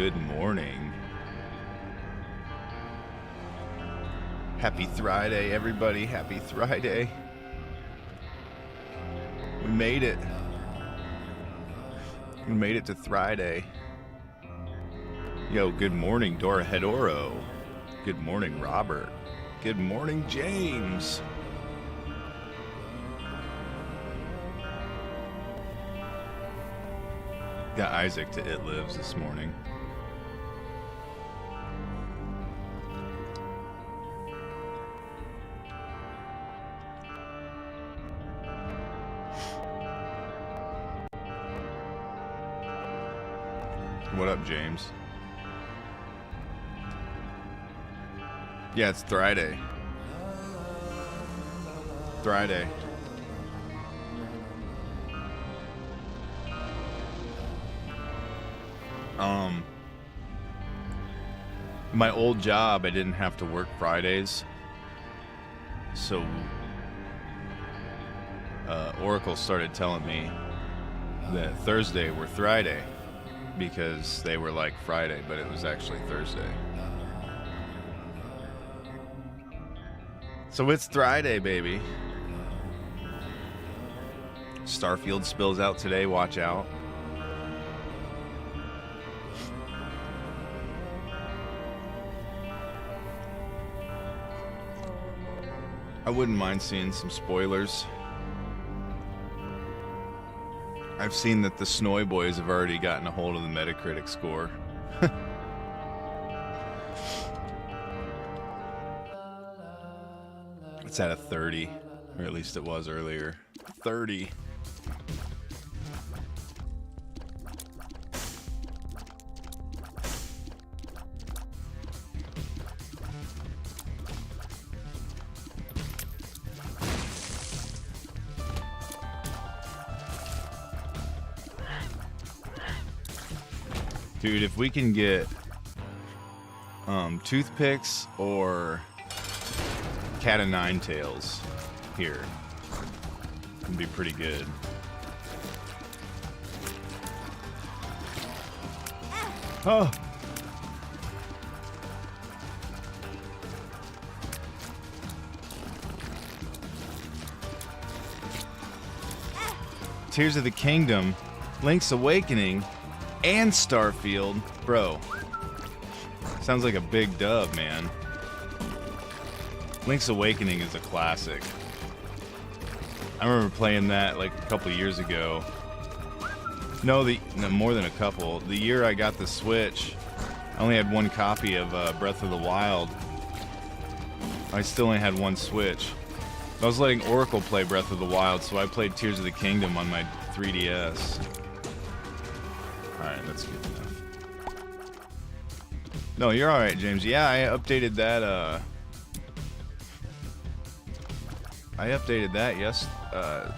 good morning. Happy Friday, everybody. Happy Friday. We made it. We made it to Friday. Yo, good morning, Dora Hedoro. Good morning, Robert. Good morning, James. Got Isaac to It Lives this morning. What up, James? Yeah, it's Friday. Friday. My old job, I didn't have to work Fridays. So, Oracle started telling me that Thursday were Friday because they were like Friday, but it was actually Thursday. So it's Friday, baby. Starfield spills out today, watch out. I wouldn't mind seeing some spoilers. I've seen that the Snowy Boys have already gotten a hold of the Metacritic score. It's at a 30, or at least it was earlier. 30. Dude, if we can get toothpicks or cat of nine tails here, it'd be pretty good. Oh! Tears of the Kingdom, Link's Awakening, and Starfield. Bro, sounds like a big dub, man. Link's Awakening is a classic. I remember playing that like a couple years ago. No, more than a couple. The year I got the Switch, I only had one copy of Breath of the Wild. I still only had one Switch. I was letting Oracle play Breath of the Wild, so I played Tears of the Kingdom on my 3DS. Alright, that's good enough. No, you're alright, James. Yeah, I updated that,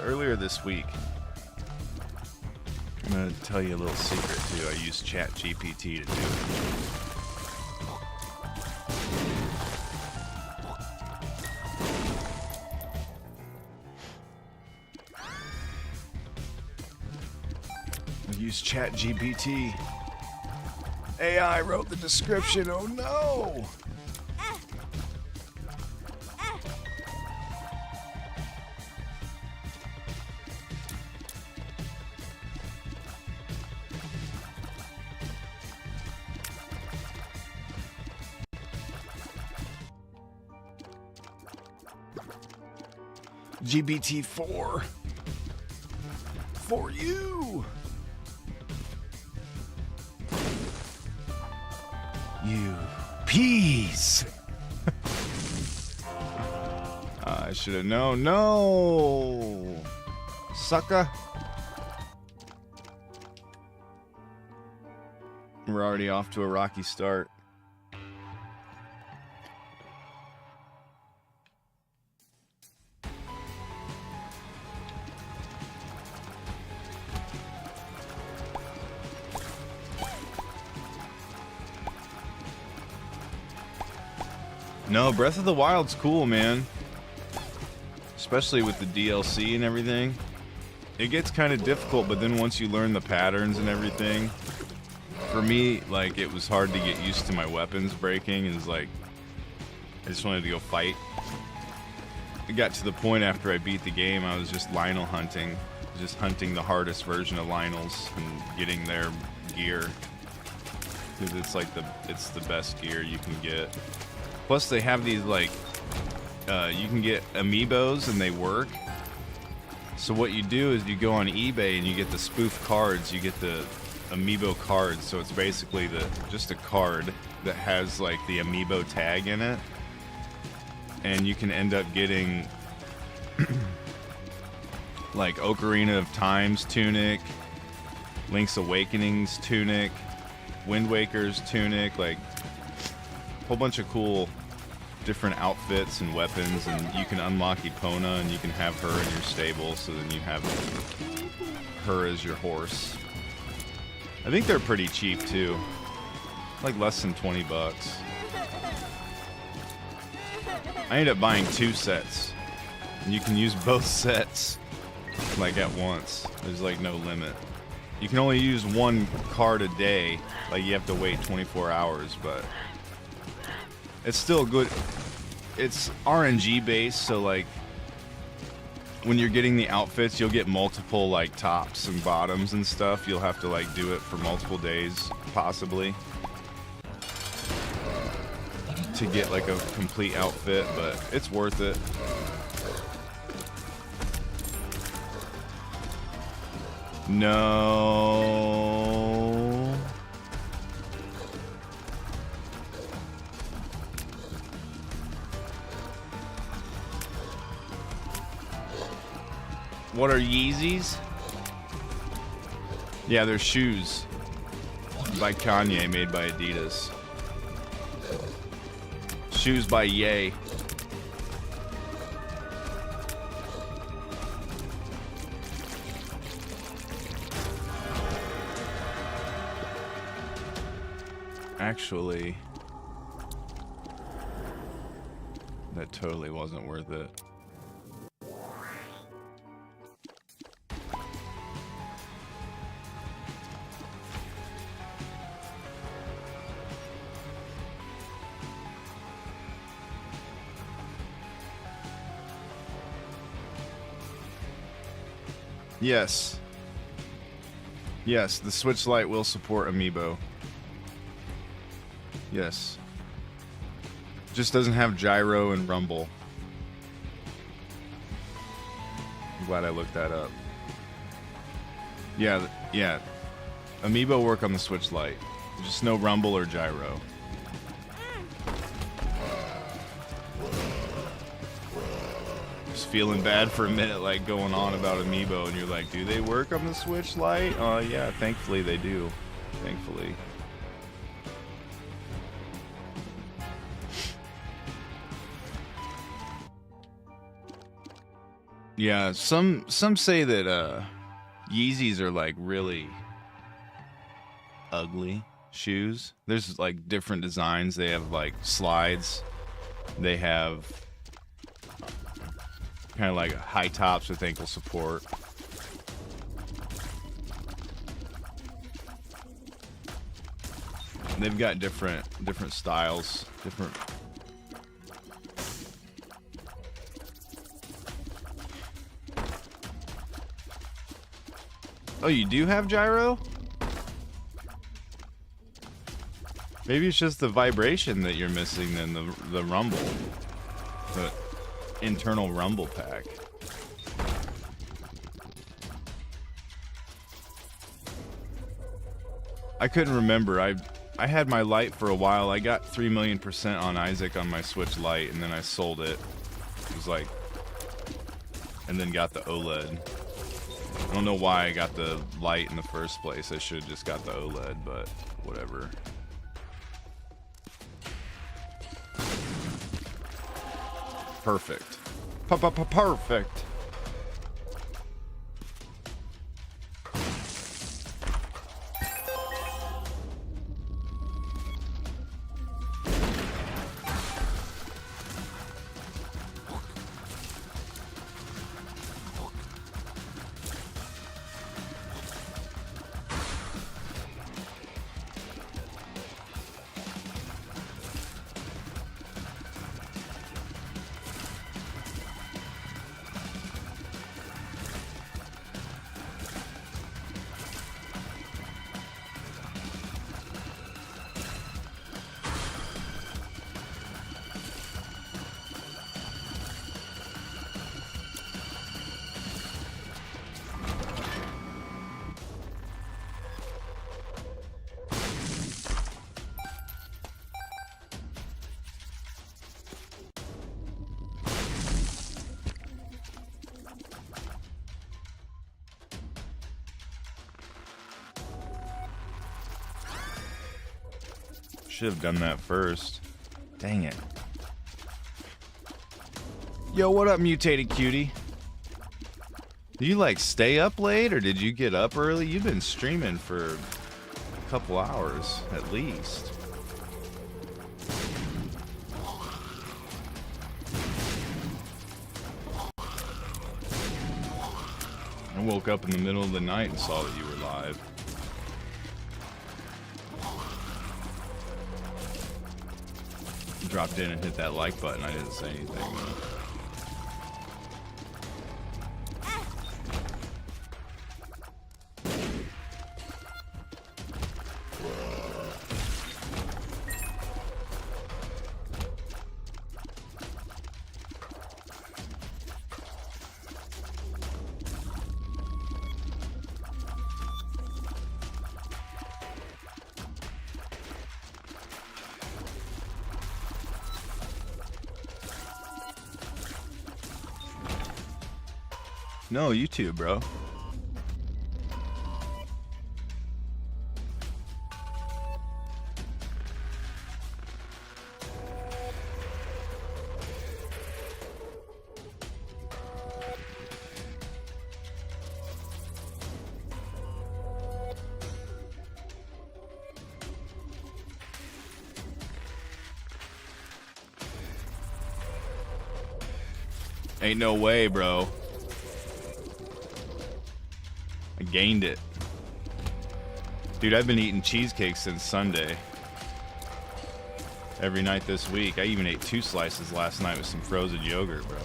earlier this week. I'm gonna tell you a little secret, too. I use ChatGPT to do it. Use ChatGPT. AI wrote the description. Oh no! GBT4 for you. You peas! I should have known. No! Sucker! We're already off to a rocky start. No, Breath of the Wild's cool, man. Especially with the DLC and everything. It gets kind of difficult, but then once you learn the patterns and everything, for me, like, it was hard to get used to my weapons breaking. It's like, I just wanted to go fight. It got to the point after I beat the game, I was just Lionel hunting. Just hunting the hardest version of Lionels and getting their gear. Because it's like it's the best gear you can get. Plus they have these like, you can get amiibos and they work. So what you do is you go on eBay and you get the spoof cards. You get the amiibo cards. So it's basically just a card that has like the amiibo tag in it. And you can end up getting like Ocarina of Time's tunic, Link's Awakening's tunic, Wind Waker's tunic, like a whole bunch of cool different outfits and weapons, and you can unlock Epona and you can have her in your stable, so then you have her as your horse. I think they're pretty cheap too, like less than 20 bucks. I ended up buying 2 sets, and you can use both sets like at once. There's like no limit. You can only use 1 card a day, like you have to wait 24 hours, but it's still good. It's RNG based, so like when you're getting the outfits, you'll get multiple like tops and bottoms and stuff. You'll have to like do it for multiple days, possibly, to get like a complete outfit, but it's worth it. No. What are Yeezys? Yeah, they're shoes by Kanye, made by Adidas. Shoes by Ye. Actually, that totally wasn't worth it. Yes. Yes, the Switch Lite will support Amiibo. Yes. Just doesn't have gyro and rumble. I'm glad I looked that up. Yeah, yeah. Amiibo work on the Switch Lite. Just no rumble or gyro. Just feeling bad for a minute, like going on about Amiibo, and you're like, do they work on the Switch Lite? Yeah, thankfully they do. Thankfully. Yeah, some say that Yeezys are like really ugly shoes. There's like different designs. They have like slides. They have kind of like high tops with ankle support. They've got different styles, different. Oh, you do have gyro? Maybe it's just the vibration that you're missing than the rumble. The internal rumble pack. I couldn't remember. I had my Lite for a while. I got 3,000,000% on Isaac on my Switch Lite, and then I sold it. It was like, and then got the OLED. I don't know why I got the Lite in the first place. I should have just got the OLED, but whatever. Perfect. Perfect. should have done that first. Dang it. Yo, what up, mutated cutie? Do you like stay up late or did you get up early? You've been streaming for a couple hours at least. I woke up in the middle of the night and saw that you were live. Dropped in and hit that like button. I didn't say anything though. No, YouTube, bro. Ain't no way, bro. I gained it. Dude, I've been eating cheesecake since Sunday. Every night this week. I even ate 2 slices last night with some frozen yogurt, bro.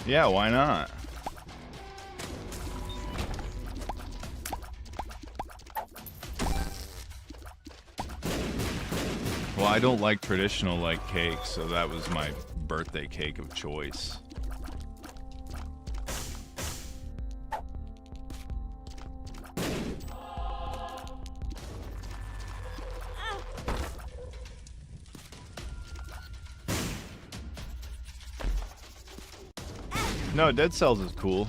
Yeah, why not? Well, I don't like traditional like cake, so that was my birthday cake of choice. No, Dead Cells is cool.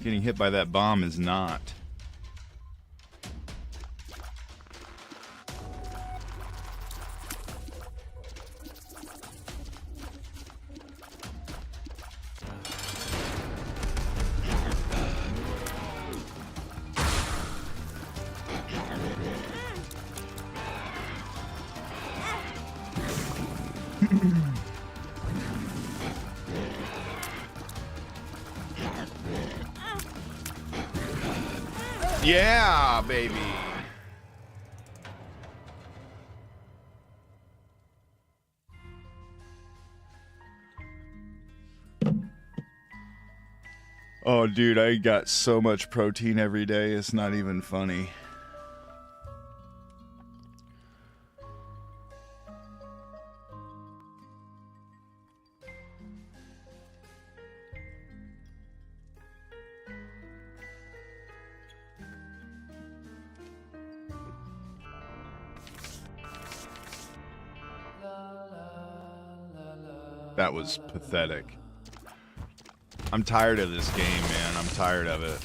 Getting hit by that bomb is not. Yeah, baby. Oh, dude, I got so much protein every day. It's not even funny. That was pathetic. I'm tired of this game, man. I'm tired of it.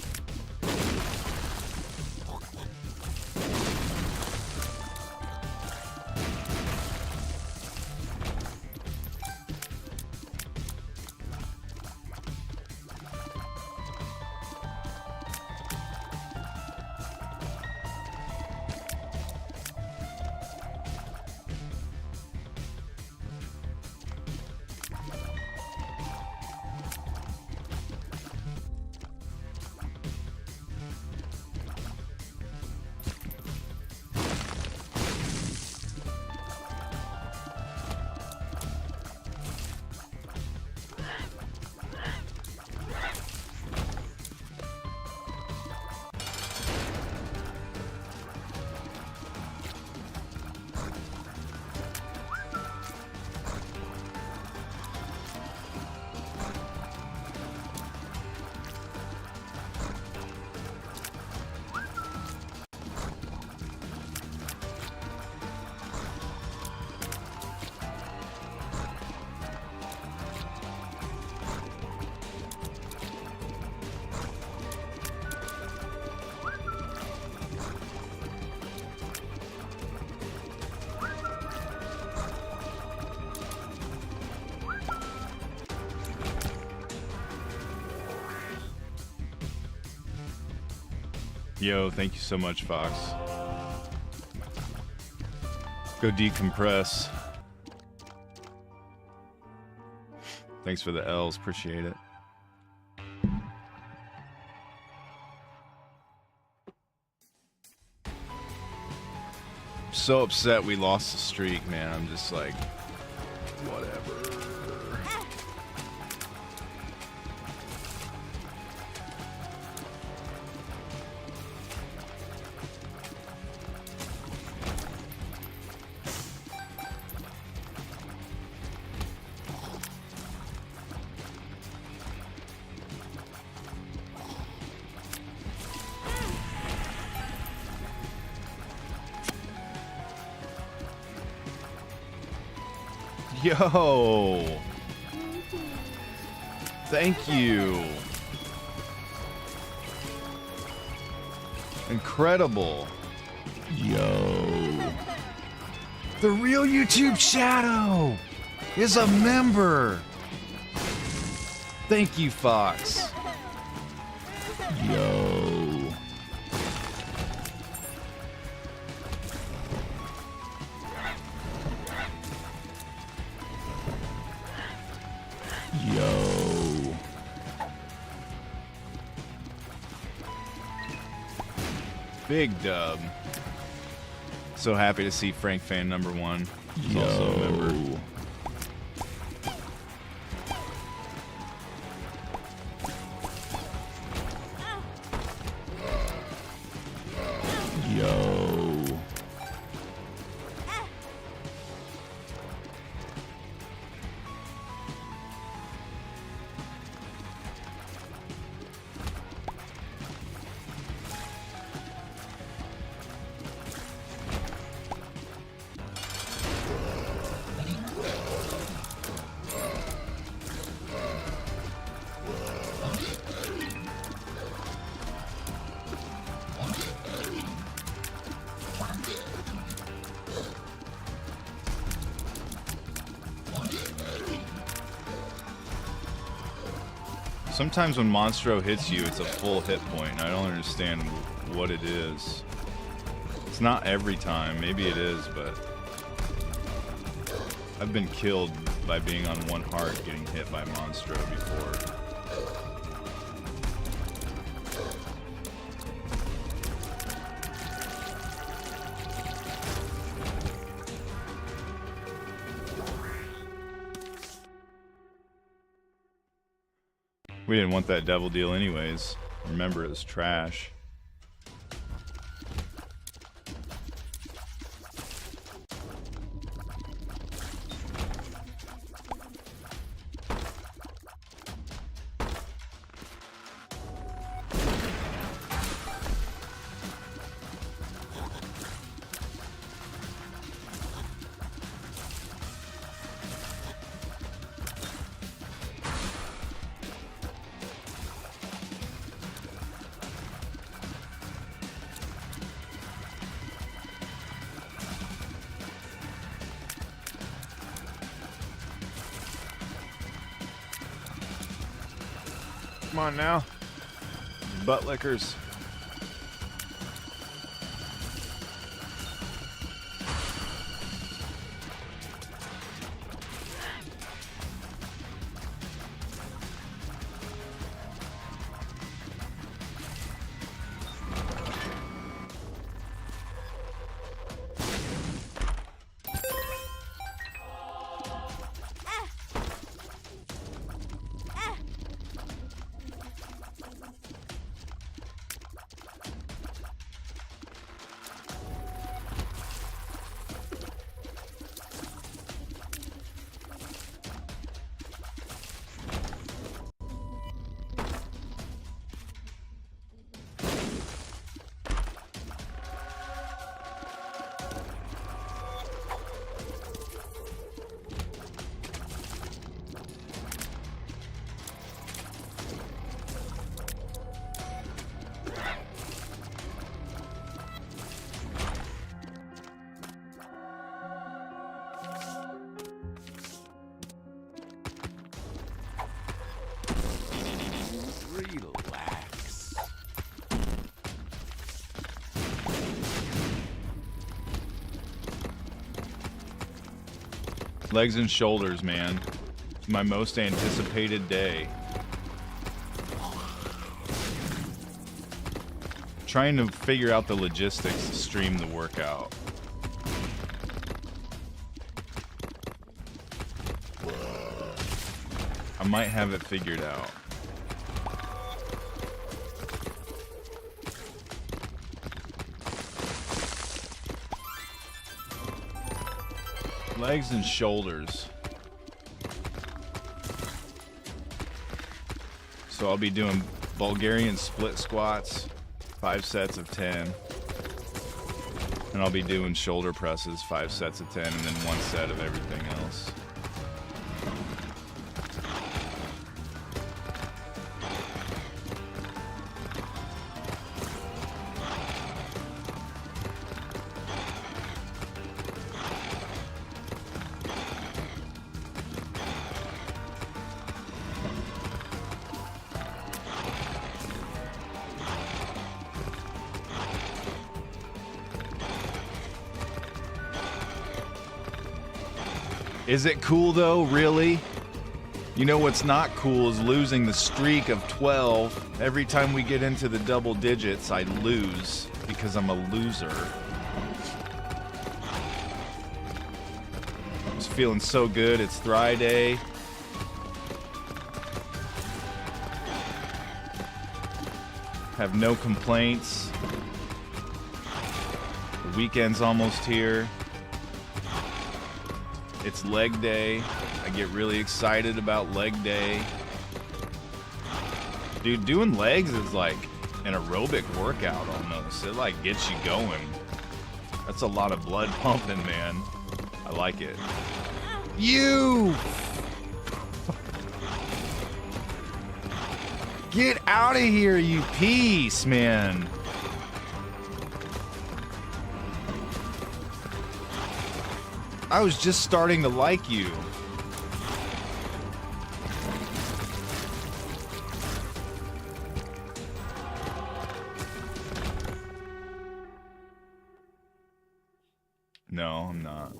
Yo, thank you so much, Fox. Go decompress. Thanks for the L's, appreciate it. So upset we lost the streak, man. I'm just like, whatever. Yo! Thank you! Incredible! Yo! The real YouTube Shadow is a member! Thank you, Fox! Yo! Yo. Big dub. So happy to see Frank fan number 1. He's also a member. Yo. Sometimes when Monstro hits you, it's a full hit point, and I don't understand what it is. It's not every time. Maybe it is, but I've been killed by being on 1 heart getting hit by Monstro before. We didn't want that devil deal anyways. Remember, it was trash. Come on now. Butt lickers. Legs and shoulders, man. It's my most anticipated day. Trying to figure out the logistics to stream the workout. I might have it figured out. Legs and shoulders. So I'll be doing Bulgarian split squats, 5 sets of 10. And I'll be doing shoulder presses, 5 sets of 10, and then 1 set of everything else. Is it cool though, really? You know what's not cool is losing the streak of 12. Every time we get into the double digits, I lose because I'm a loser. I'm just feeling so good. It's Thry Day. Have no complaints. The weekend's almost here. It's leg day. I get really excited about leg day. Dude, doing legs is like an aerobic workout almost. It like gets you going. That's a lot of blood pumping, man. I like it. You! Get out of here, you piece, man. I was just starting to like you. No, I'm not.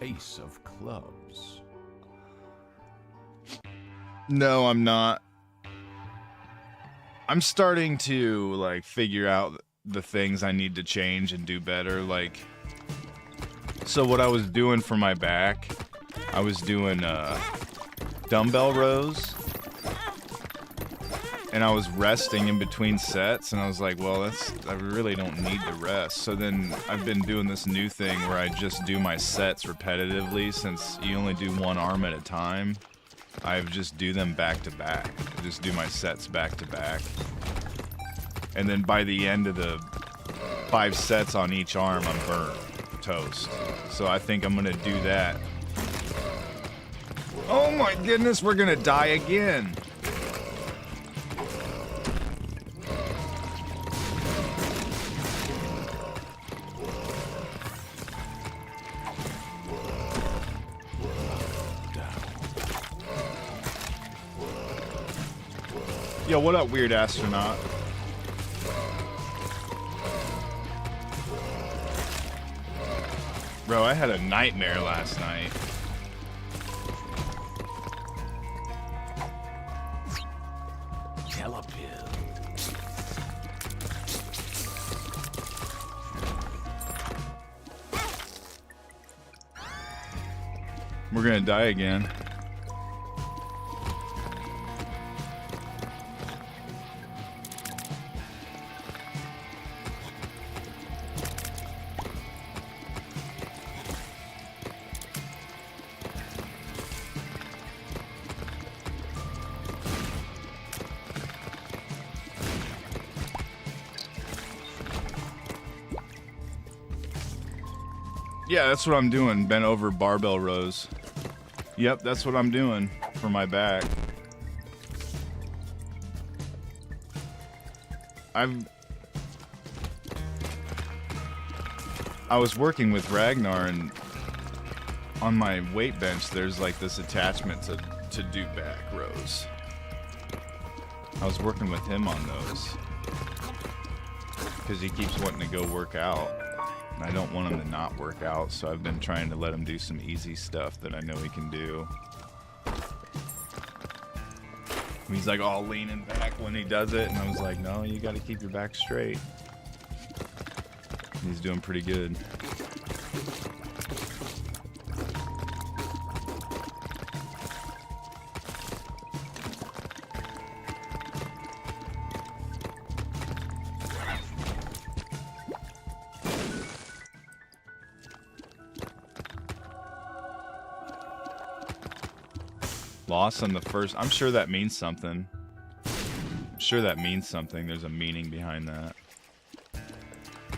Ace of clubs. No, I'm not. I'm starting to like figure out the things I need to change and do better. Like, so what I was doing for my back, I was doing dumbbell rows, and I was resting in between sets, and I was like, well, I really don't need to rest. So then I've been doing this new thing where I just do my sets repetitively. Since you only do one arm at a time, I just do them back to back. I just do my sets back to back. And then by the end of the 5 sets on each arm, I'm burnt. Toast. So I think I'm gonna do that. Oh my goodness, we're gonna die again. Yo, what up, weird astronaut? Bro, I had a nightmare last night. Telepill. We're gonna die again. Yeah, that's what I'm doing. Bent over barbell rows. Yep, that's what I'm doing for my back. I was working with Ragnar, and on my weight bench there's like this attachment to do back rows. I was working with him on those because he keeps wanting to go work out. I don't want him to not work out, so I've been trying to let him do some easy stuff that I know he can do. He's like all leaning back when he does it, and I was like, no, you got to keep your back straight. He's doing pretty good. Loss on the first. I'm sure that means something. I'm sure that means something. There's a meaning behind that.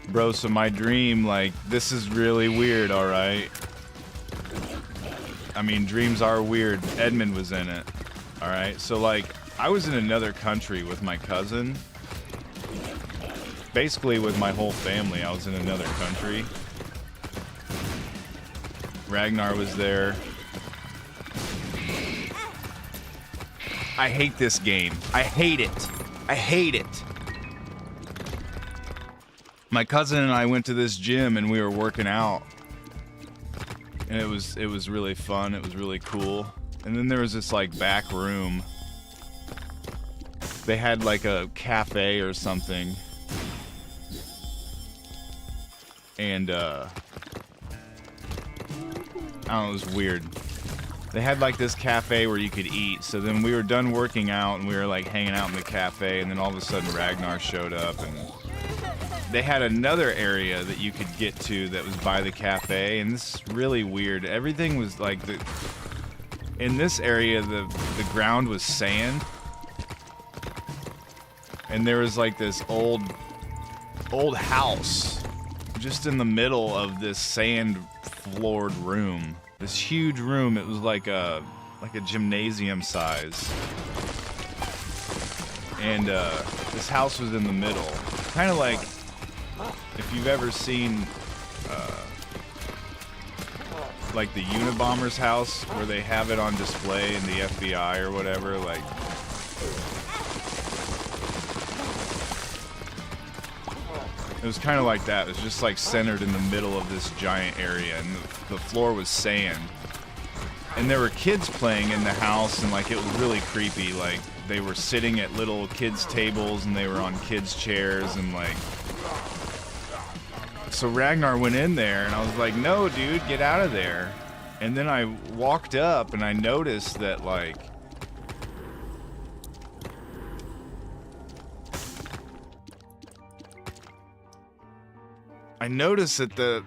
Bro, so my dream, like, this is really weird, alright? I mean, dreams are weird. Edmund was in it. Alright? So, like, I was in another country with my cousin. Basically, with my whole family, I was in another country. Ragnar was there. I hate this game. I hate it. I hate it. My cousin and I went to this gym and we were working out. And it was really fun. It was really cool. And then there was this like back room. They had like a cafe or something. And I don't know, it was weird. They had like this cafe where you could eat. So then we were done working out and we were like hanging out in the cafe, and then all of a sudden Ragnar showed up, and they had another area that you could get to that was by the cafe, and this is really weird. Everything was like in this area the ground was sand. And there was like this old house just in the middle of this sand floored room. This huge room. It was like a gymnasium size. And this house was in the middle. Kind of like if you've ever seen like the Unabomber's house where they have it on display in the FBI or whatever, like it was kind of like that. It was just like centered in the middle of this giant area, and the floor was sand. And there were kids playing in the house, and like it was really creepy. Like they were sitting at little kids' tables, and they were on kids' chairs, and like. So Ragnar went in there, and I was like, "No, dude, get out of there." And then I walked up, and I noticed that like. I noticed that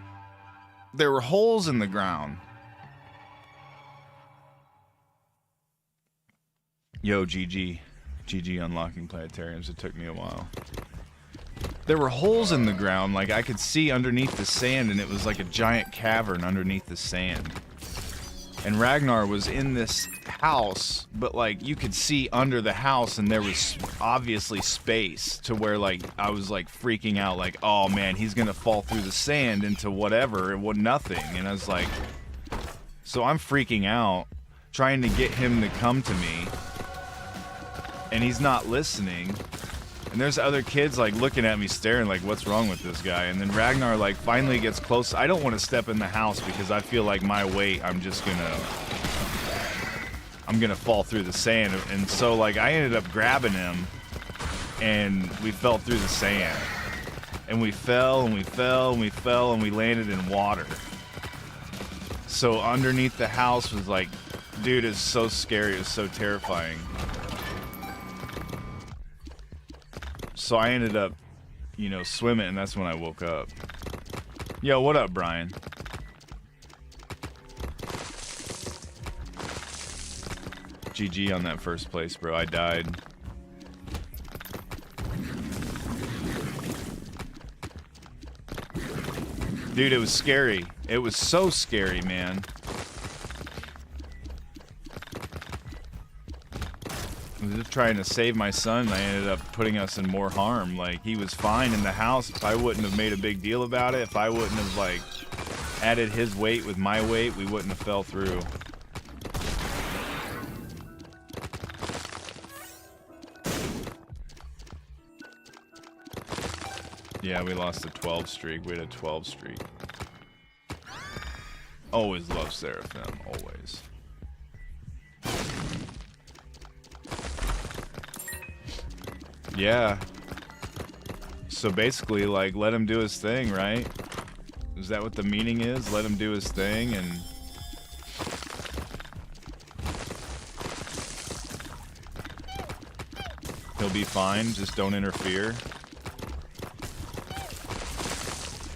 there were holes in the ground. Yo, GG unlocking planetariums. It took me a while. There were holes in the ground, like I could see underneath the sand, and it was like a giant cavern underneath the sand. And Ragnar was in this house, but like you could see under the house, and there was obviously space to where like I was like freaking out, like, oh man, he's gonna fall through the sand into whatever, and what, nothing. And I was like, so I'm freaking out, trying to get him to come to me, and he's not listening. And there's other kids like looking at me staring like, what's wrong with this guy? And then Ragnar like finally gets close. I don't want to step in the house because I feel like my weight, I'm gonna fall through the sand. And so like I ended up grabbing him, and we fell through the sand. And we fell and we fell and we fell and we landed in water. So underneath the house was like, dude, it's so scary, it's so terrifying. So I ended up, swimming, and that's when I woke up. Yo, what up, Brian? GG on that first place, bro. I died. Dude, it was scary. It was so scary, man. I was just trying to save my son, and I ended up putting us in more harm. Like, he was fine in the house. If I wouldn't have made a big deal about it, if I wouldn't have, like, added his weight with my weight, we wouldn't have fell through. Yeah, we lost a 12 streak. We had a 12 streak. Always love Seraphim. Always. Yeah. So basically, like, let him do his thing, right? Is that what the meaning is? Let him do his thing and... he'll be fine, just don't interfere.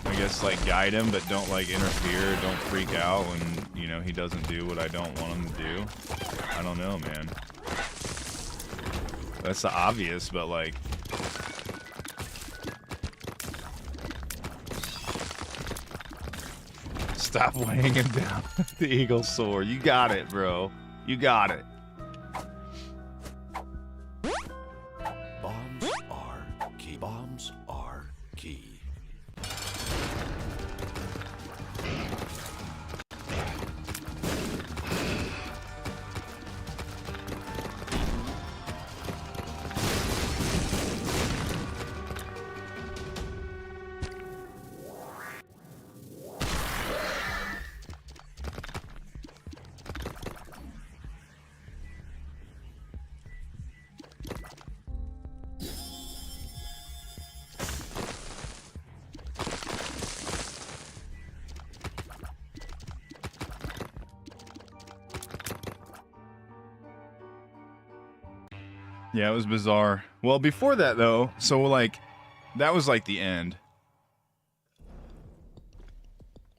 I guess, like, guide him, but don't, like, interfere, don't freak out when, you know, he doesn't do what I don't want him to do. I don't know, man. That's the obvious, but, like... Stop weighing him down with the eagle soar. You got it, bro. You got it. Bombs are key. Bombs are key. Yeah, it was bizarre. Well, before that, though, so, like, that was, like, the end.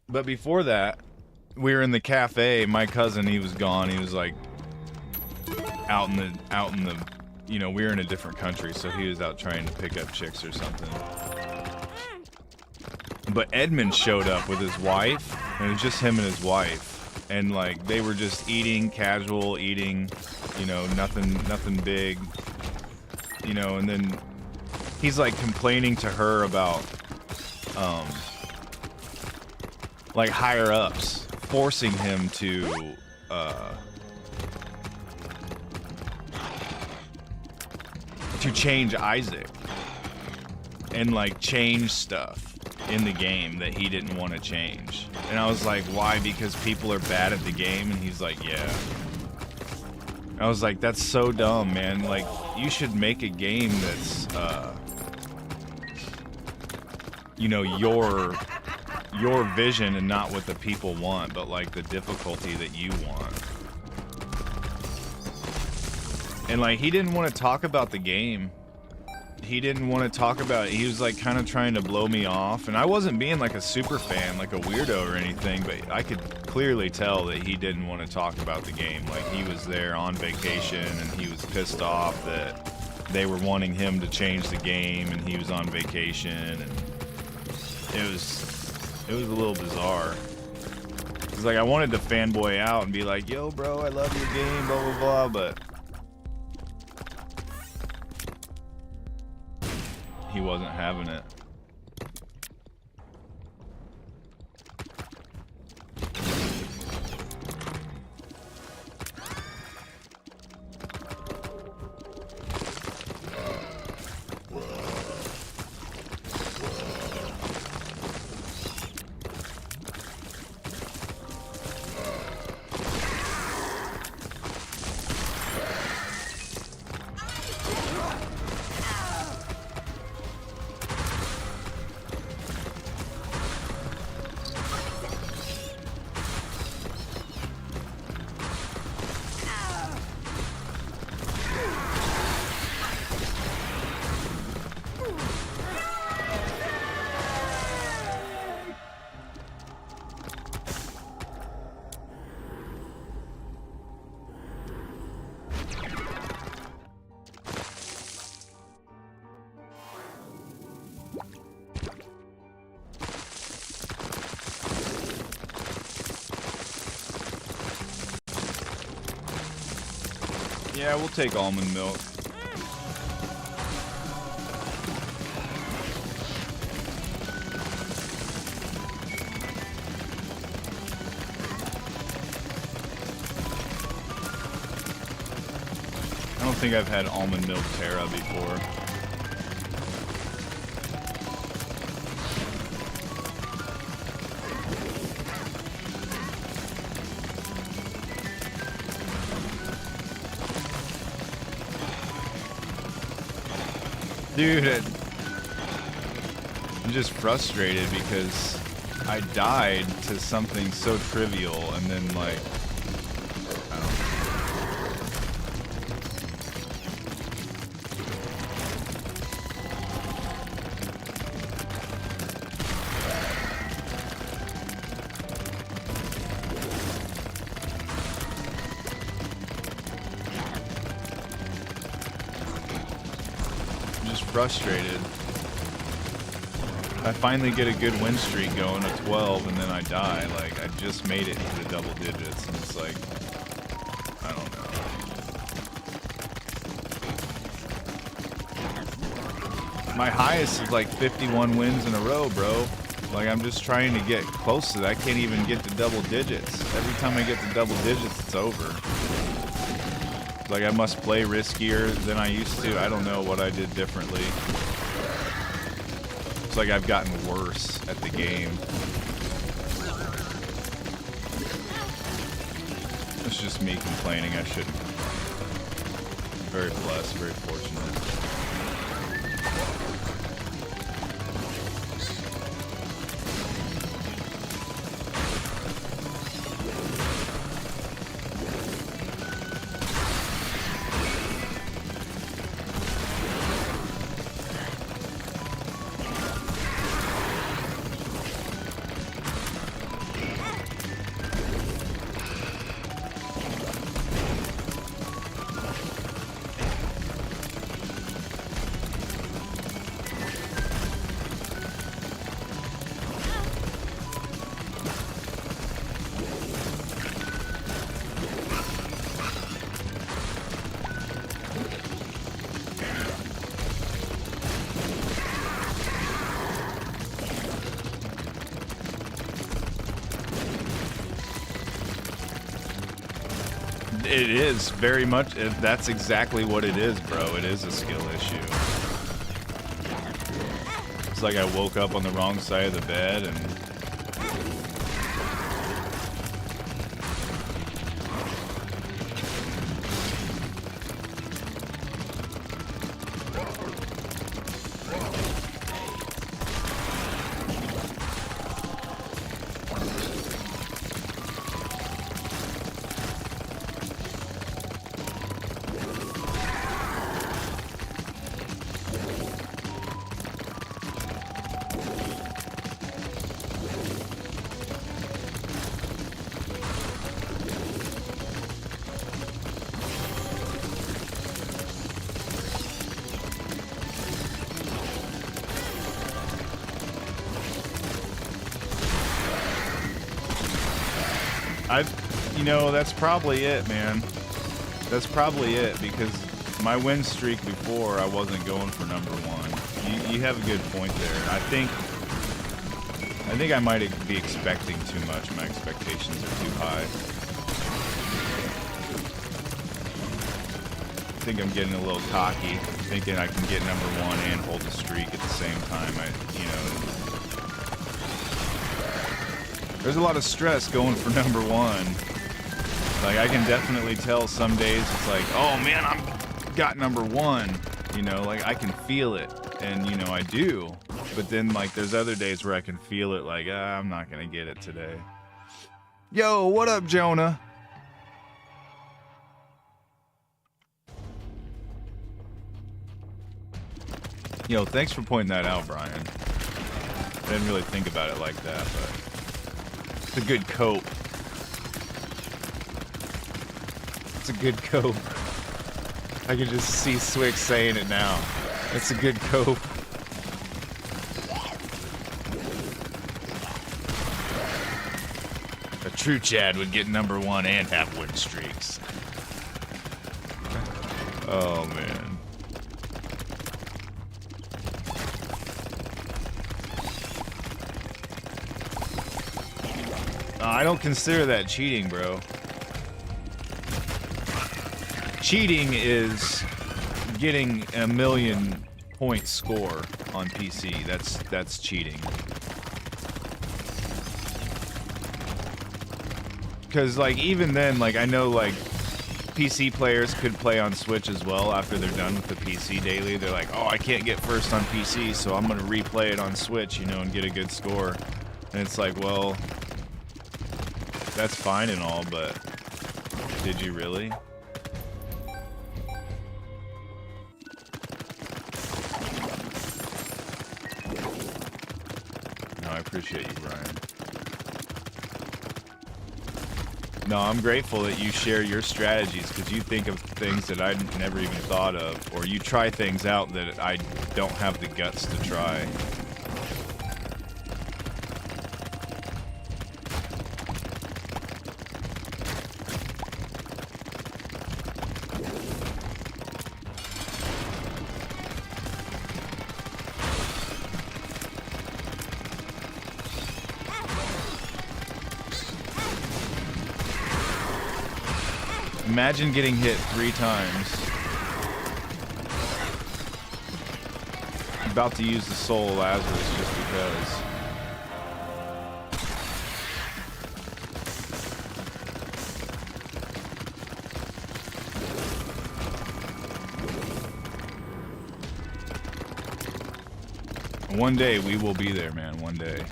But before that, we were in the cafe. My cousin, he was gone. He was, like, out in the, you know, we were in a different country, so he was out trying to pick up chicks or something. But Edmund showed up with his wife, and it was just him and his wife. And, like, they were just eating, casual eating, you know, nothing big. You know, and then he's like complaining to her about like higher ups forcing him to change Isaac and like change stuff in the game that he didn't want to change. And I was like, why? Because people are bad at the game? And he's like, yeah. I was like, that's so dumb, man. Like, you should make a game that's, you know, your vision and not what the people want, but like the difficulty that you want. And like, he didn't want to talk about the game. He didn't want to talk about it. He was like kind of trying to blow me off. And I wasn't being like a super fan, like a weirdo or anything, but I could clearly tell that he didn't want to talk about the game. Like he was there on vacation and he was pissed off that they were wanting him to change the game and he was on vacation, and it was a little bizarre. It's like I wanted to fanboy out and be like, yo bro, I love your game, blah blah blah, but he wasn't having it. Yeah, we'll take almond milk. I don't think I've had almond milk Terra before. Dude, I'm just frustrated because I died to something so trivial and then like, I don't know. I'm just frustrated. I finally get a good win streak going to 12 and then I die. Like, I just made it into the double digits and it's like, I don't know. My highest is like 51 wins in a row, bro. Like, I'm just trying to get close to that. I can't even get to double digits. Every time I get to double digits, it's over. Like, I must play riskier than I used to. I don't know what I did differently. It's like I've gotten worse at the game. It's just me complaining. I shouldn't. Very blessed, very fortunate. It is very much. That's exactly what it is, bro. It is a skill issue. It's like I woke up on the wrong side of the bed and. You know, that's probably it, man. That's probably it, because my win streak before, I wasn't going for number one. You have a good point there. I think I might be expecting too much. My expectations are too high. I think I'm getting a little cocky, thinking I can get number one and hold the streak at the same time. There's a lot of stress going for number one. Like, I can definitely tell some days it's like, oh man, I've got number one. You know, like I can feel it, and you know I do. But then like there's other days where I can feel it, like I'm not gonna get it today. Yo, what up, Jonah? Yo, thanks for pointing that out, Brian. I didn't really think about it like that, but it's a good cope. It's a good cope. I can just see Swick saying it now. It's a good cope. A true Chad would get number one and have win streaks. Oh, man. I don't consider that cheating, bro. Cheating is getting a 1,000,000-point score on PC. That's cheating. Because like even then, like I know like PC players could play on Switch as well after they're done with the PC daily. They're like, oh, I can't get first on PC, so I'm going to replay it on Switch, you know, and get a good score. And it's like, well, that's fine and all, but did you really? No, I appreciate you, Brian. No, I'm grateful that you share your strategies, because you think of things that I never even thought of, or you try things out that I don't have the guts to try. Imagine getting hit 3 times. I'm about to use the Soul of Lazarus just because. One day we will be there, man. One day.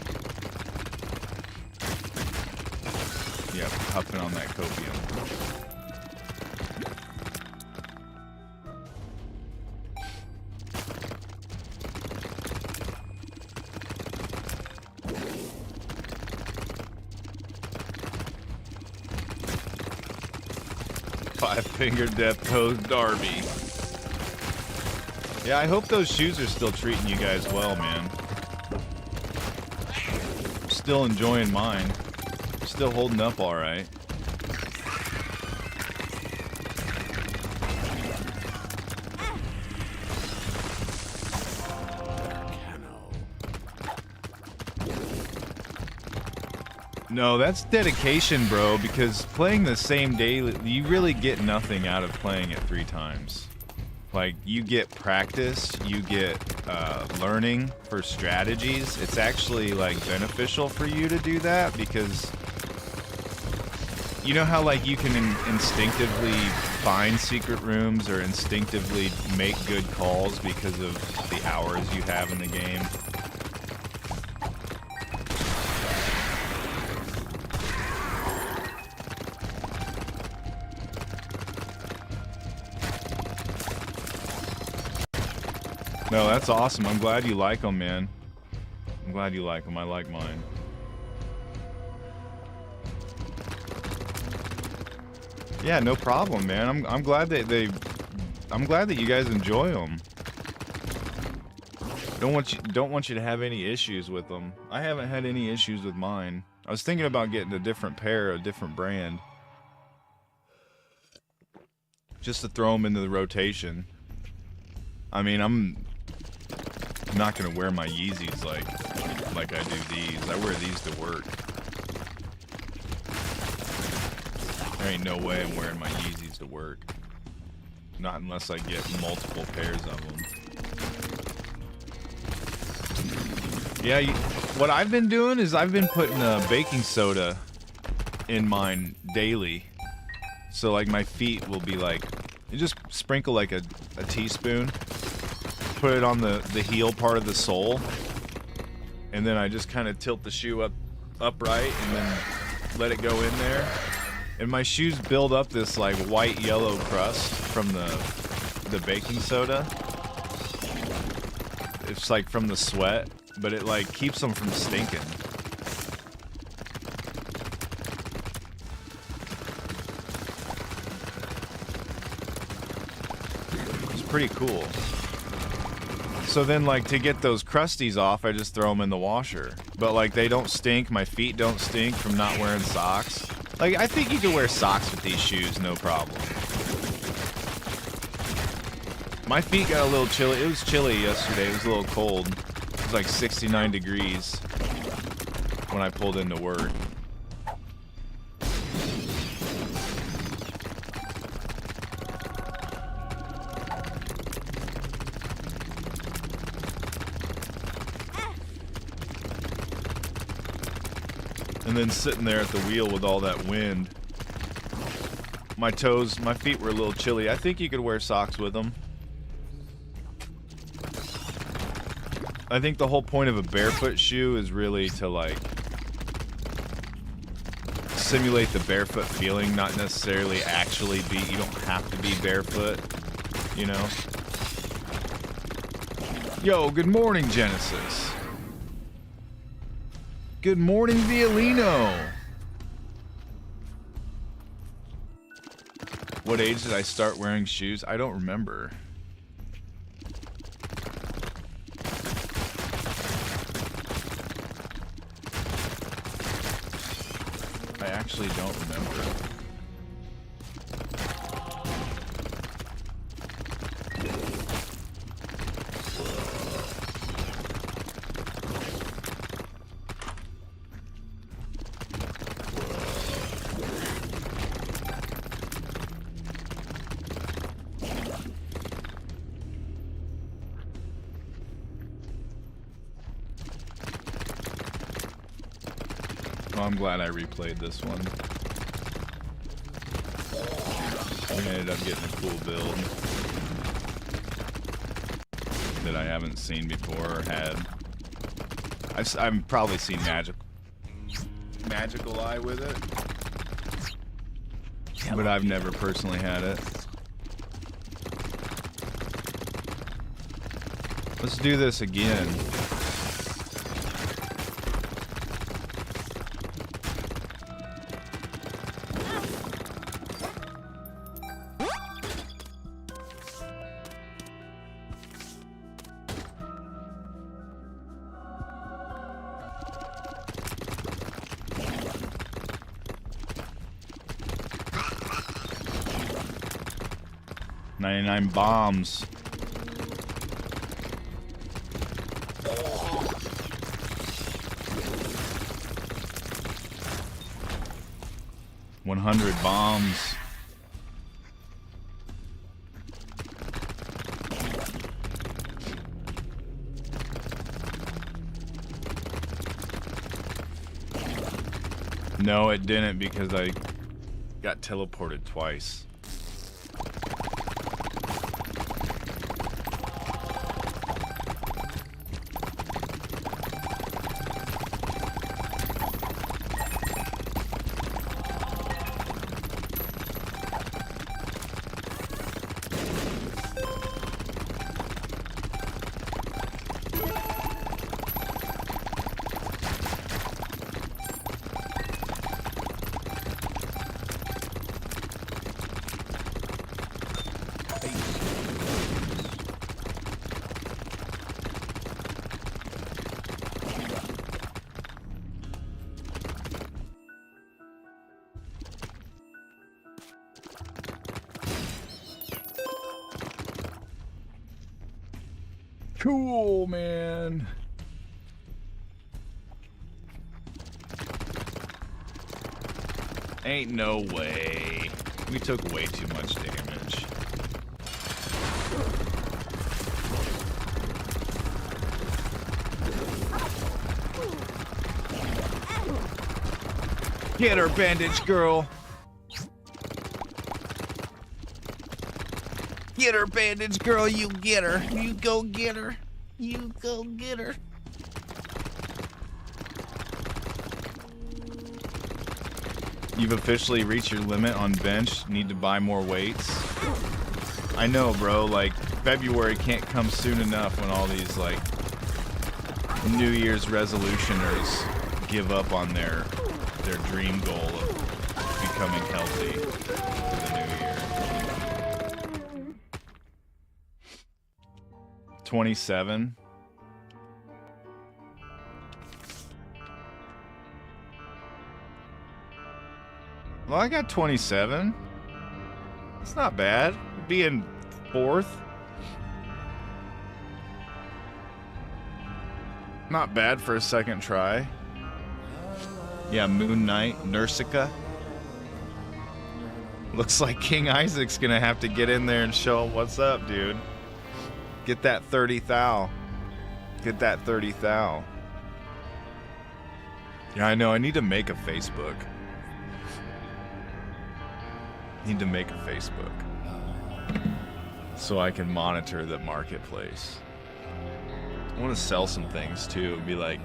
Yep, huffing on that copium. Five-finger death pose Darby. Yeah, I hope those shoes are still treating you guys well, man. Still enjoying mine. Still holding up all right. No, that's dedication, bro, because playing the same day, you really get nothing out of playing it 3 times. Like, you get practice, you get learning for strategies. It's actually, like, beneficial for you to do that, because you know how, like, you can instinctively find secret rooms or instinctively make good calls because of the hours you have in the game? No, that's awesome. I'm glad you like them, man. I'm glad you like them. I like mine. Yeah, no problem, man. I'm glad that I'm glad that you guys enjoy them. Don't want you to have any issues with them. I haven't had any issues with mine. I was thinking about getting a different pair, a different brand, just to throw them into the rotation. I mean, I'm not gonna wear my Yeezys like I do these. I wear these to work. There ain't no way I'm wearing my Yeezys to work. Not unless I get multiple pairs of them. Yeah, what I've been doing is I've been putting baking soda in mine daily. So like my feet will be like, you just sprinkle like a teaspoon, put it on the heel part of the sole, and then I just kind of tilt the shoe upright and then let it go in there. And my shoes build up this like white yellow crust from the baking soda. It's like from the sweat, but it like keeps them from stinking. It's pretty cool. So then, like, to get those crusties off, I just throw them in the washer. But, like, they don't stink. My feet don't stink from not wearing socks. Like, I think you can wear socks with these shoes, no problem. My feet got a little chilly. It was chilly yesterday. It was a little cold. It was like 69 degrees when I pulled into work. And then sitting there at the wheel with all that wind. My toes, my feet were a little chilly. I think you could wear socks with them. I think the whole point of a barefoot shoe is really to, like, simulate the barefoot feeling, not necessarily actually be, you don't have to be barefoot, you know? Yo, good morning, Genesis. Good morning, Violino. What age did I start wearing shoes? I don't remember. I actually don't remember. Well, I'm glad I replayed this one. We ended up getting a cool build that I haven't seen before or had. I've probably seen Magical Eye with it, but I've never personally had it. Let's do this again. Bombs. $100 bombs. No, it didn't because I got teleported twice. Cool, man. Ain't no way. We took way too much damage. Get her, bandage girl. Get her, bandage girl, you get her. You go get her. You go get her. You've officially reached your limit on bench. Need to buy more weights. I know, bro. Like, February can't come soon enough when all these, like, New Year's resolutioners give up on their dream goal of becoming healthy for the new year. 27. Well, I got 27. It's not bad. Being fourth. Not bad for a second try. Yeah, Moon Knight, Nursica. Looks like King Isaac's gonna have to get in there and show him what's up, dude. Get that 30 thou. Get that 30 thou. Yeah, I know. I need to make a Facebook. Need to make a Facebook so I can monitor the marketplace. I want to sell some things too and be like,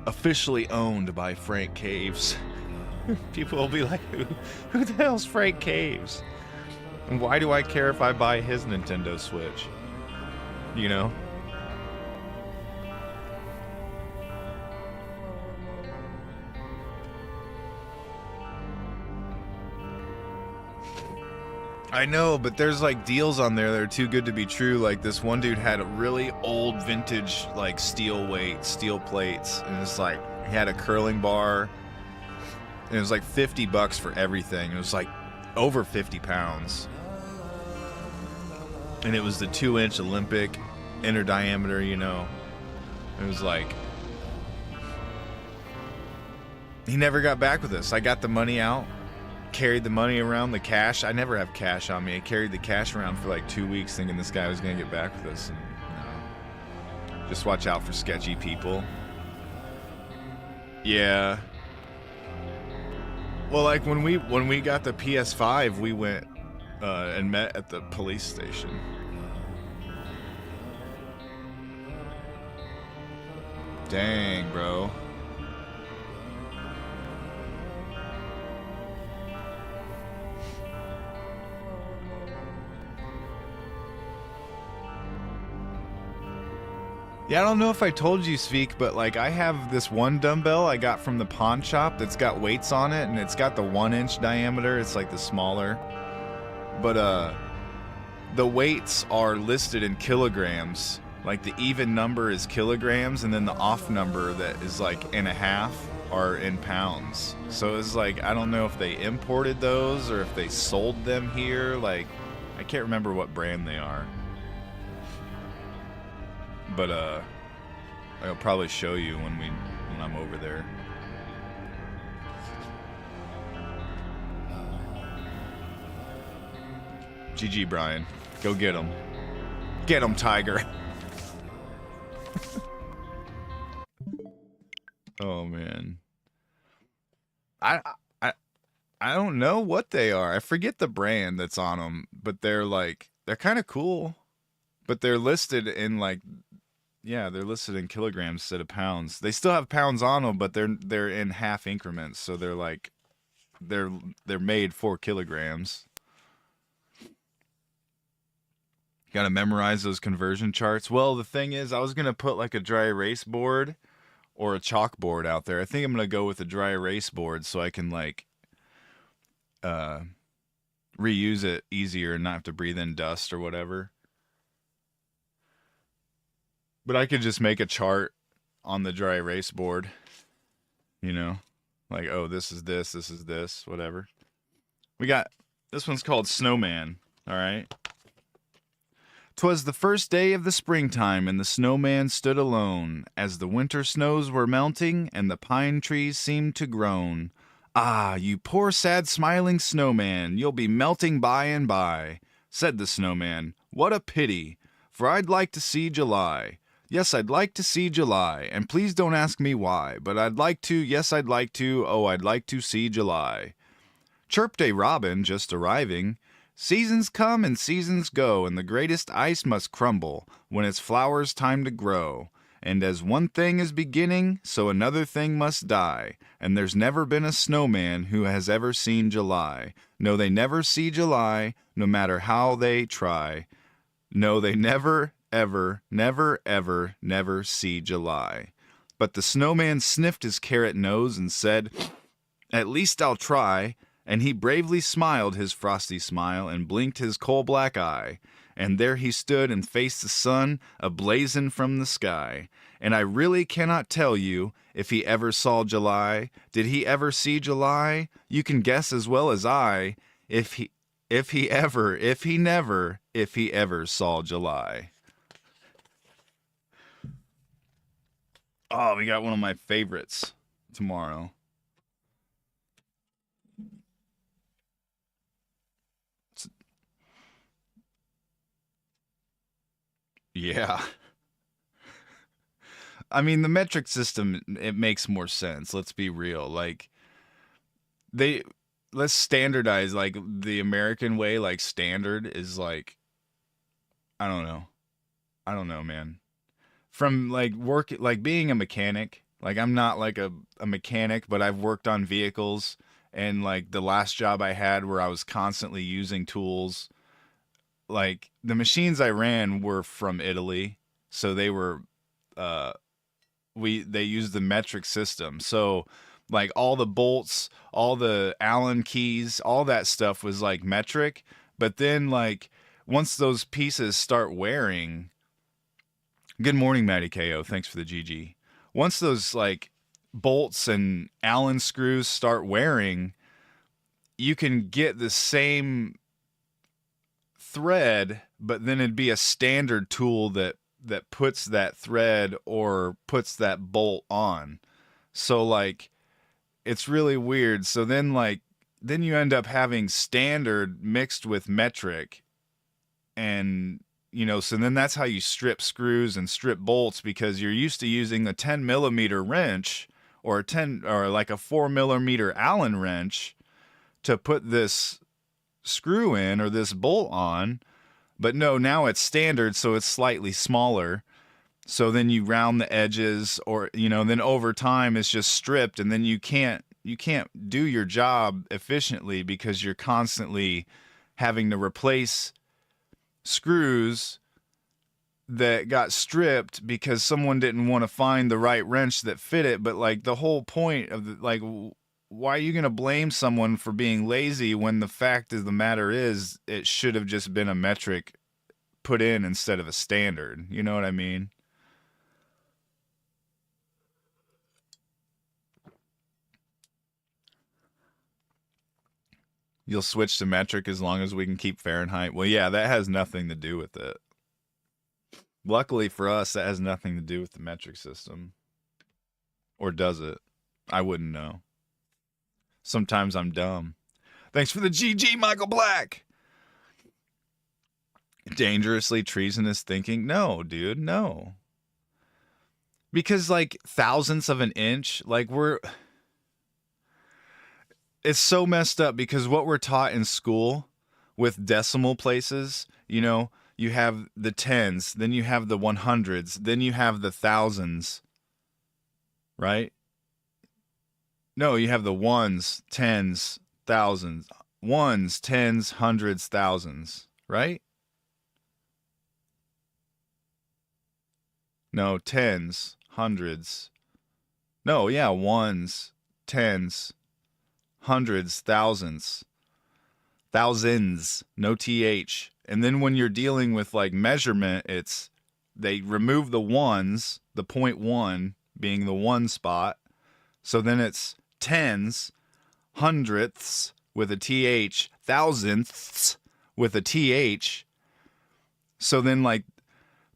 officially owned by Frank Caves. People will be like, who the hell's Frank Caves? And why do I care if I buy his Nintendo Switch? You know? I know, but there's like deals on there that are too good to be true. Like this one dude had a really old vintage like steel plates, and it's like he had a curling bar, and it was like $50 for everything. It was like over 50 pounds, and it was the 2-inch Olympic inner diameter. You know, it was like he never got back with us. I got the money out. Carried the money around, the cash. I never have cash on me. I carried the cash around for like 2 weeks thinking this guy was going to get back with us. And, no. Just watch out for sketchy people. Yeah. Well, like when we got the PS5, we went and met at the police station. Dang, bro. Yeah, I don't know if I told you, Sveek, but like I have this one dumbbell I got from the pawn shop that's got weights on it, and it's got the 1-inch diameter. It's like the smaller. But the weights are listed in kilograms. Like the even number is kilograms, and then the off number that is like in a half are in pounds. So it's like, I don't know if they imported those or if they sold them here. Like, I can't remember what brand they are. But I'll probably show you when I'm over there. GG, Brian. Go get him. Get him, Tiger. Oh man. I don't know what they are. I forget the brand that's on them, but they're kind of cool. But they're listed in like, yeah, they're listed in kilograms instead of pounds. They still have pounds on them, but they're in half increments, so they're like they're made for kilograms. Got to memorize those conversion charts. Well, the thing is, I was gonna put like a dry erase board or a chalkboard out there. I think I'm gonna go with a dry erase board so I can like reuse it easier and not have to breathe in dust or whatever. But I could just make a chart on the dry erase board, you know, like, oh, this is this, whatever. We got, this one's called Snowman, all right? 'Twas the first day of the springtime, and the snowman stood alone, as the winter snows were melting, and the pine trees seemed to groan. Ah, you poor sad smiling snowman, you'll be melting by and by, said the snowman. What a pity, for I'd like to see July. Yes, I'd like to see July, and please don't ask me why, but I'd like to, yes, I'd like to, oh, I'd like to see July. Chirped a robin just arriving. Seasons come and seasons go, and the greatest ice must crumble when its flowers time to grow. And as one thing is beginning, so another thing must die, and there's never been a snowman who has ever seen July. No, they never see July, no matter how they try. No, they never ever, never, ever, never see July. But the snowman sniffed his carrot nose and said, at least I'll try, and he bravely smiled his frosty smile and blinked his coal-black eye. And there he stood and faced the sun a-blazing from the sky. And I really cannot tell you if he ever saw July. Did he ever see July? You can guess as well as I, if he ever saw July. Oh, we got one of my favorites tomorrow. Yeah. I mean, the metric system, it makes more sense. Let's be real. Like, let's standardize, like, the American way. Like, standard is like, I don't know, man. From like work, like being a mechanic, like I'm not like a mechanic, but I've worked on vehicles. And like the last job I had where I was constantly using tools, like the machines I ran were from Italy. So they were, uh, they used the metric system. So like all the bolts, all the Allen keys, all that stuff was like metric. But then like once those pieces start wearing, good morning, Matty KO. Thanks for the GG. Once those like bolts and Allen screws start wearing, you can get the same thread, but then it'd be a standard tool that puts that thread or puts that bolt on. So like it's really weird. So then like then you end up having standard mixed with metric, and so then that's how you strip screws and strip bolts, because you're used to using a 10 millimeter wrench or like a 4 millimeter Allen wrench to put this screw in or this bolt on. But no, now it's standard, so it's slightly smaller. So then you round the edges, or then over time it's just stripped, and then you can't do your job efficiently because you're constantly having to replace screws that got stripped because someone didn't want to find the right wrench that fit it. But like the whole point of why are you going to blame someone for being lazy when the fact of the matter is it should have just been a metric put in instead of a standard? You know what I mean? You'll switch to metric as long as we can keep Fahrenheit. Well, yeah, that has nothing to do with it. Luckily for us, that has nothing to do with the metric system. Or does it? I wouldn't know. Sometimes I'm dumb. Thanks for the GG, Michael Black. Dangerously treasonous thinking? No, dude, no. Because like thousandths of an inch, like it's so messed up, because what we're taught in school with decimal places, you have the tens, then you have the 100s, then you have the thousands, right? No, you have the ones, tens, thousands, ones, tens, hundreds, thousands, right? No, tens, hundreds. No, yeah, ones, tens, hundreds, thousands, no TH. And then when you're dealing with like measurement, they remove the ones, the 0.1 being the one spot. So then it's tens, hundredths with a TH, thousandths with a TH. So then like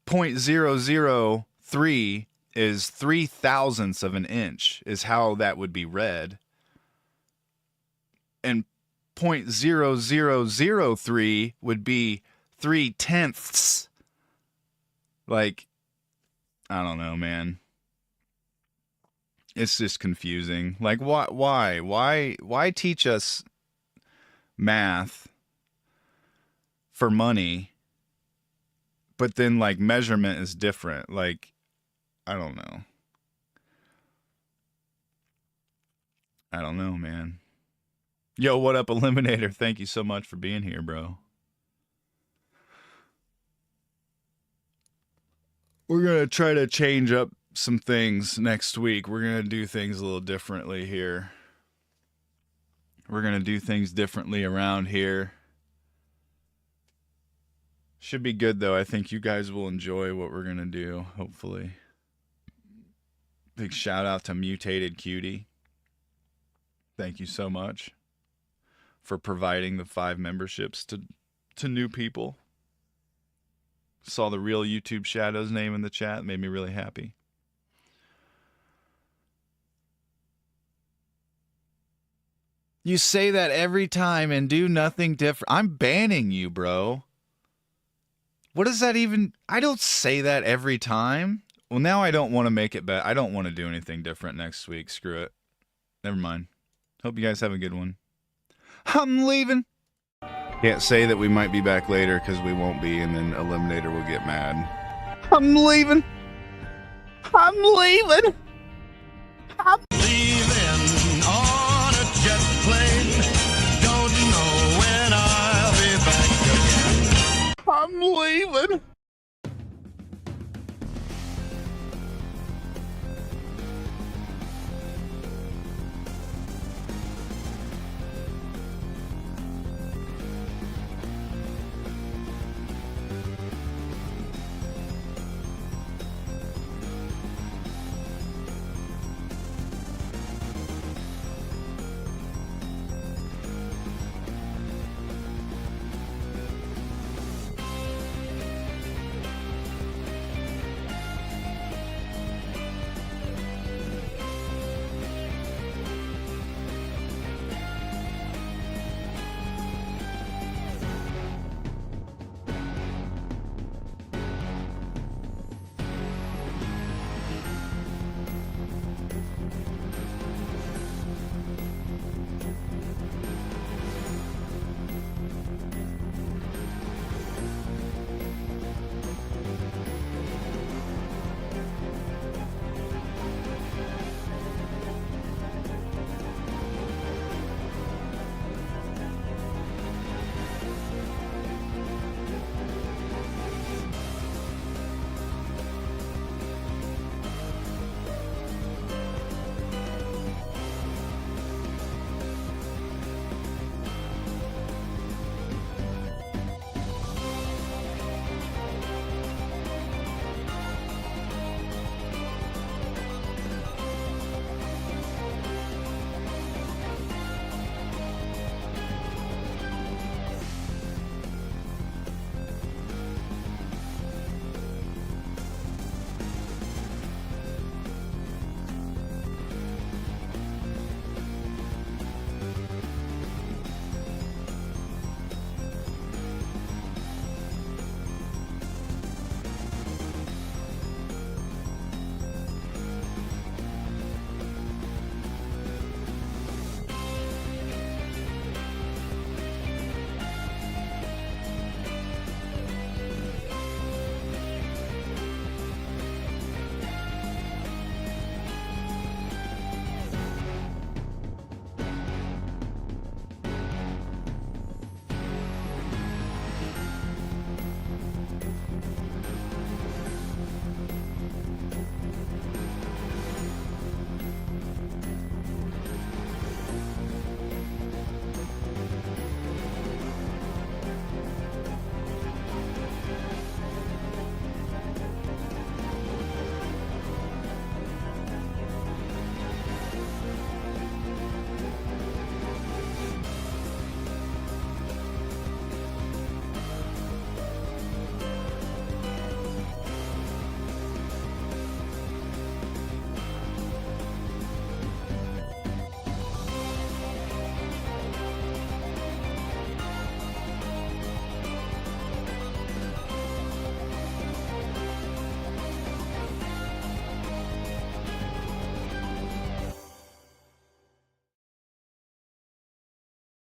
0.003 is 3/1000ths of an inch is how that would be read. And 0.0003 would be 3/10ths. Like, I don't know, man. It's just confusing. Like, why teach us math for money, but then like measurement is different? Like, I don't know. I don't know, man. Yo, what up, Eliminator? Thank you so much for being here, bro. We're going to try to change up some things next week. We're going to do things a little differently here. We're going to do things differently around here. Should be good, though. I think you guys will enjoy what we're going to do, hopefully. Big shout out to Mutated Cutie. Thank you so much for providing the 5 memberships to new people. Saw the real YouTube Shadow's name in the chat. Made me really happy. You say that every time and do nothing different. I'm banning you, bro. What does that even... I don't say that every time. Well, now I don't want to make it better. I don't want to do anything different next week. Screw it. Never mind. Hope you guys have a good one. I'm leaving. Can't say that we might be back later because we won't be, and then Eliminator will get mad. I'm leaving. I'm leaving. I'm